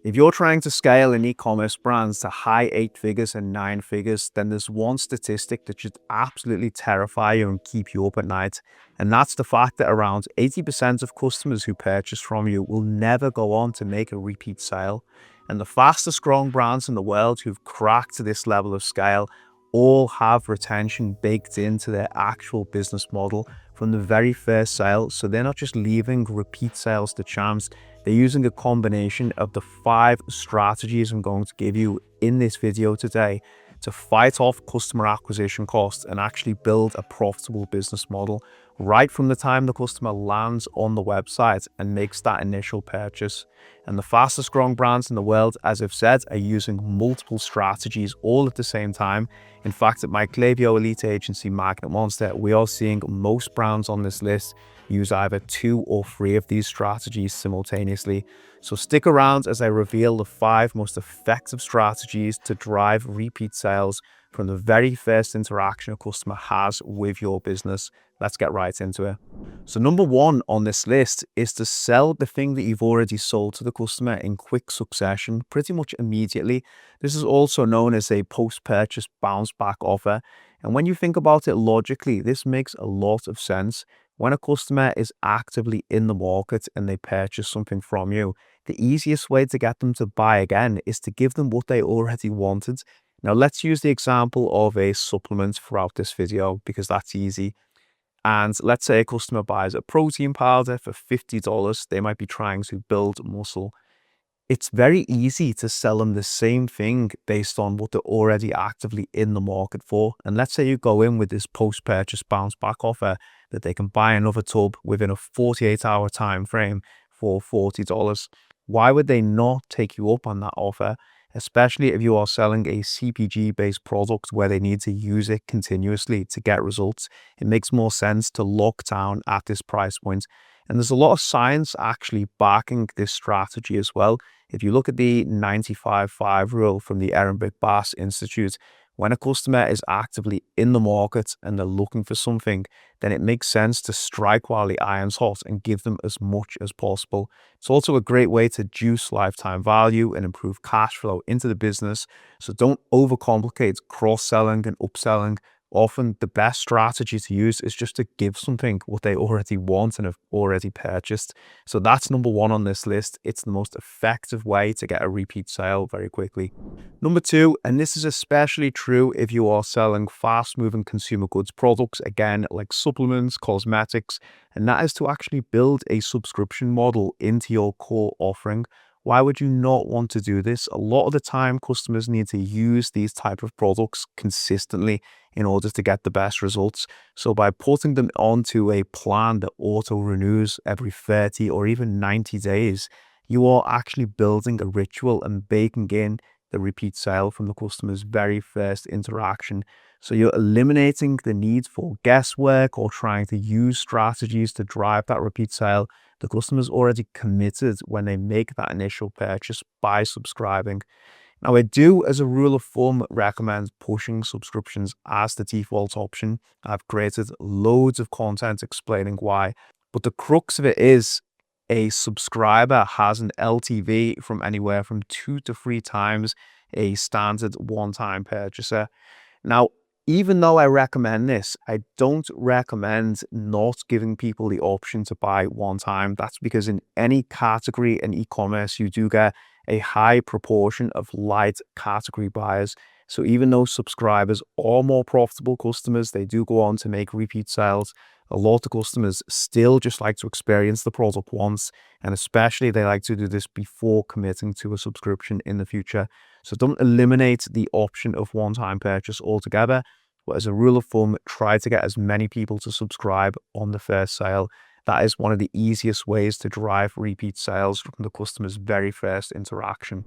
If you're trying to scale an e-commerce brand to high 8 figures and 9 figures, then there's one statistic that should absolutely terrify you and keep you up at night. And that's the fact that around 80% of customers who purchase from you will never go on to make a repeat sale. And the fastest growing brands in the world who've cracked this level of scale all have retention baked into their actual business model from the very first sale. So they're not just leaving repeat sales to chance. They're using a combination of the 5 strategies I'm going to give you in this video today to fight off customer acquisition costs and actually build a profitable business model right from the time the customer lands on the website and makes that initial purchase. And the fastest growing brands in the world, as I've said, are using multiple strategies all at the same time. In fact, at my Klaviyo elite agency, Magnet Monster, we are seeing most brands on this list use either 2 or 3 of these strategies simultaneously. So stick around as I reveal the 5 most effective strategies to drive repeat sales from the very first interaction a customer has with your business. Let's get right into it. So number 1 on this list is to sell the thing that you've already sold to the customer in quick succession, pretty much immediately. This is also known as a post-purchase bounce back offer. And when you think about it logically, this makes a lot of sense. When a customer is actively in the market and they purchase something from you, the easiest way to get them to buy again is to give them what they already wanted. Now let's use the example of a supplement throughout this video because that's easy. And let's say a customer buys a protein powder for $50. They might be trying to build muscle. It's very easy to sell them the same thing based on what they're already actively in the market for. And let's say you go in with this post-purchase bounce back offer that they can buy another tub within a 48-hour time frame for $40. Why would they not take you up on that offer? Especially if you are selling a CPG-based product where they need to use it continuously to get results. It makes more sense to lock down at this price point. And there's a lot of science actually backing this strategy as well. If you look at the 95-5 rule from the Ehrenberg Bass Institute, when a customer is actively in the market and they're looking for something, then it makes sense to strike while the iron's hot and give them as much as possible. It's also a great way to juice lifetime value and improve cash flow into the business. So don't overcomplicate cross-selling and upselling. Often the best strategy to use is just to give something what they already want and have already purchased. So that's number 1 on this list. It's the most effective way to get a repeat sale very quickly. Number 2, and this is especially true if you are selling fast-moving consumer goods products, again, like supplements, cosmetics, and that is to actually build a subscription model into your core offering. Why would you not want to do this? A lot of the time, customers need to use these type of products consistently in order to get the best results. So by putting them onto a plan that auto-renews every 30 or even 90 days, you are actually building a ritual and baking in the repeat sale from the customer's very first interaction. So you're eliminating the need for guesswork or trying to use strategies to drive that repeat sale. The customer's already committed when they make that initial purchase by subscribing. Now, I do, as a rule of thumb, recommend pushing subscriptions as the default option. I've created loads of content explaining why, but the crux of it is a subscriber has an LTV from anywhere from 2 to 3 times a standard one-time purchaser. Now, even though I recommend this, I don't recommend not giving people the option to buy one time. That's because in any category in e-commerce, you do get a high proportion of light category buyers. So even though subscribers are more profitable customers, they do go on to make repeat sales. A lot of customers still just like to experience the product once, and especially they like to do this before committing to a subscription in the future. So don't eliminate the option of one-time purchase altogether, but as a rule of thumb, try to get as many people to subscribe on the first sale. That is one of the easiest ways to drive repeat sales from the customer's very first interaction.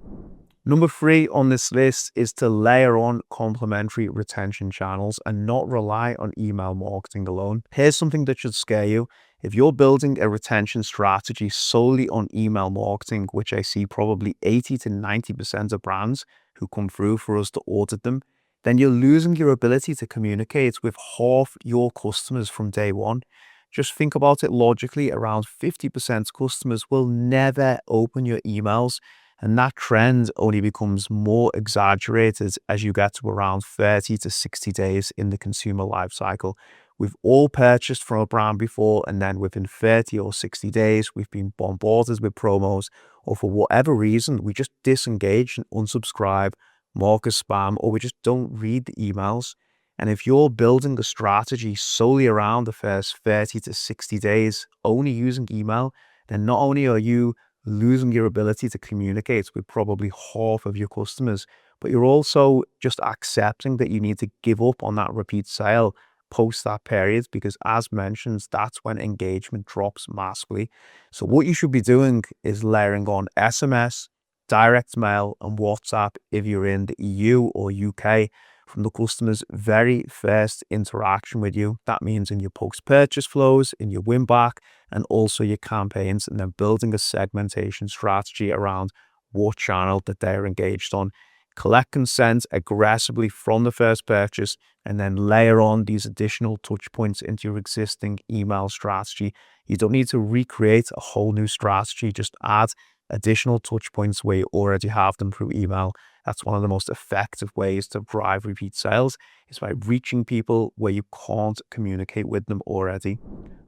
Number 3 on this list is to layer on complementary retention channels and not rely on email marketing alone. Here's something that should scare you. If you're building a retention strategy solely on email marketing, which I see probably 80 to 90% of brands who come through for us to audit them, then you're losing your ability to communicate with half your customers from day one. Just think about it logically, around 50% customers will never open your emails. And that trend only becomes more exaggerated as you get to around 30 to 60 days in the consumer life cycle. We've all purchased from a brand before, and then within 30 or 60 days, we've been bombarded with promos, or for whatever reason, we just disengage and unsubscribe, mark as spam, or we just don't read the emails. And if you're building a strategy solely around the first 30 to 60 days, only using email, then not only are you losing your ability to communicate with probably half of your customers, but you're also just accepting that you need to give up on that repeat sale post that period, because as mentioned, that's when engagement drops massively. So what you should be doing is layering on SMS, direct mail, and WhatsApp if you're in the EU or UK from the customer's very first interaction with you. That means in your post-purchase flows, in your win back, and also your campaigns, and then building a segmentation strategy around what channel that they're engaged on. Collect consent aggressively from the first purchase, and then layer on these additional touch points into your existing email strategy. You don't need to recreate a whole new strategy, just add additional touch points where you already have them through email. That's one of the most effective ways to drive repeat sales, is by reaching people where you can't communicate with them already.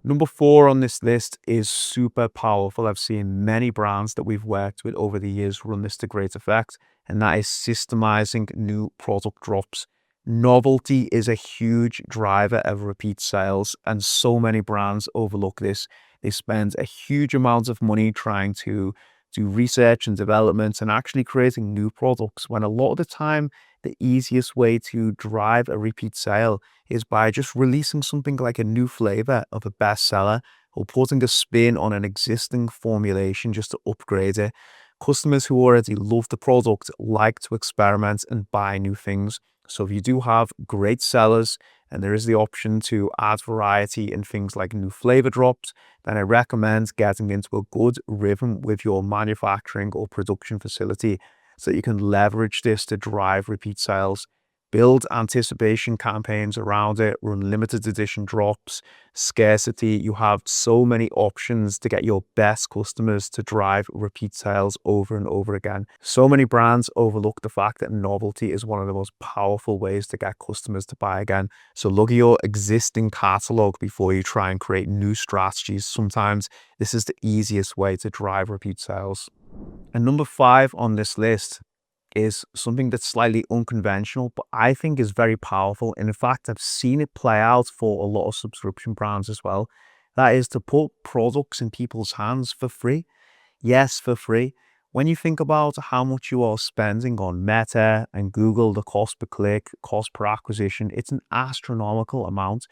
Number 4 on this list is super powerful. I've seen many brands that we've worked with over the years run this to great effect, and that is systemizing new product drops. Novelty is a huge driver of repeat sales, and so many brands overlook this. They spend a huge amount of money trying to do research and development and actually creating new products, when a lot of the time the easiest way to drive a repeat sale is by just releasing something like a new flavor of a bestseller, or putting a spin on an existing formulation just to upgrade it. Customers who already love the product like to experiment and buy new things. So if you do have great sellers and there is the option to add variety in things like new flavor drops, then I recommend getting into a good rhythm with your manufacturing or production facility so you can leverage this to drive repeat sales. Build anticipation campaigns around it, run limited edition drops, scarcity. You have so many options to get your best customers to drive repeat sales over and over again. So many brands overlook the fact that novelty is one of the most powerful ways to get customers to buy again. So look at your existing catalog before you try and create new strategies. Sometimes this is the easiest way to drive repeat sales. And number 5 on this list is something that's slightly unconventional, but I think is very powerful. And in fact, I've seen it play out for a lot of subscription brands as well. That is to put products in people's hands for free. Yes, for free. When you think about how much you are spending on Meta and Google, the cost per click, cost per acquisition, it's an astronomical amount.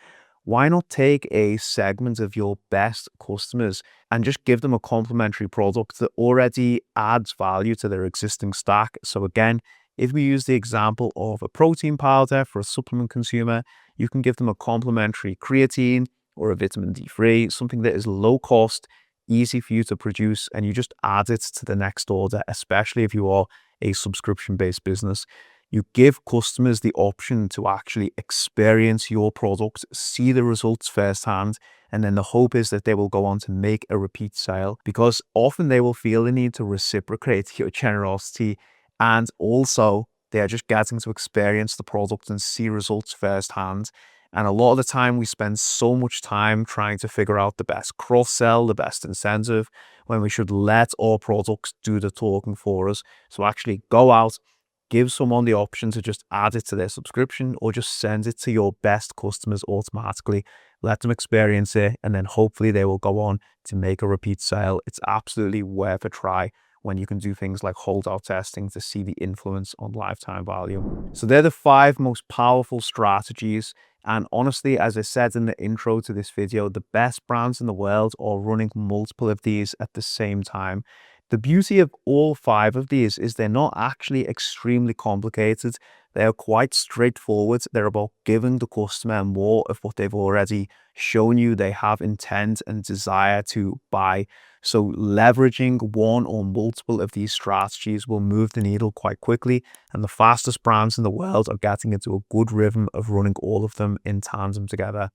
Why not take a segment of your best customers and just give them a complimentary product that already adds value to their existing stack? So again, if we use the example of a protein powder for a supplement consumer, you can give them a complimentary creatine or a vitamin D3, something that is low cost, easy for you to produce, and you just add it to the next order, especially if you are a subscription-based business. You give customers the option to actually experience your product, see the results firsthand, and then the hope is that they will go on to make a repeat sale, because often they will feel the need to reciprocate your generosity, and also they are just getting to experience the product and see results firsthand. And a lot of the time we spend so much time trying to figure out the best cross-sell, the best incentive, when we should let our products do the talking for us. So actually go out, give someone the option to just add it to their subscription, or just send it to your best customers automatically. Let them experience it, and then hopefully they will go on to make a repeat sale. It's absolutely worth a try when you can do things like holdout testing to see the influence on lifetime value. So they're the 5 most powerful strategies. And honestly, as I said in the intro to this video, the best brands in the world are running multiple of these at the same time. The beauty of all 5 of these is they're not actually extremely complicated. They are quite straightforward. They're about giving the customer more of what they've already shown you they have intent and desire to buy. So leveraging one or multiple of these strategies will move the needle quite quickly, and the fastest brands in the world are getting into a good rhythm of running all of them in tandem together.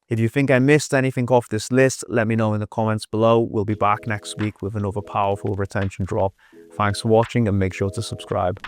If you think I missed anything off this list, let me know in the comments below. We'll be back next week with another powerful retention drop. Thanks for watching and make sure to subscribe.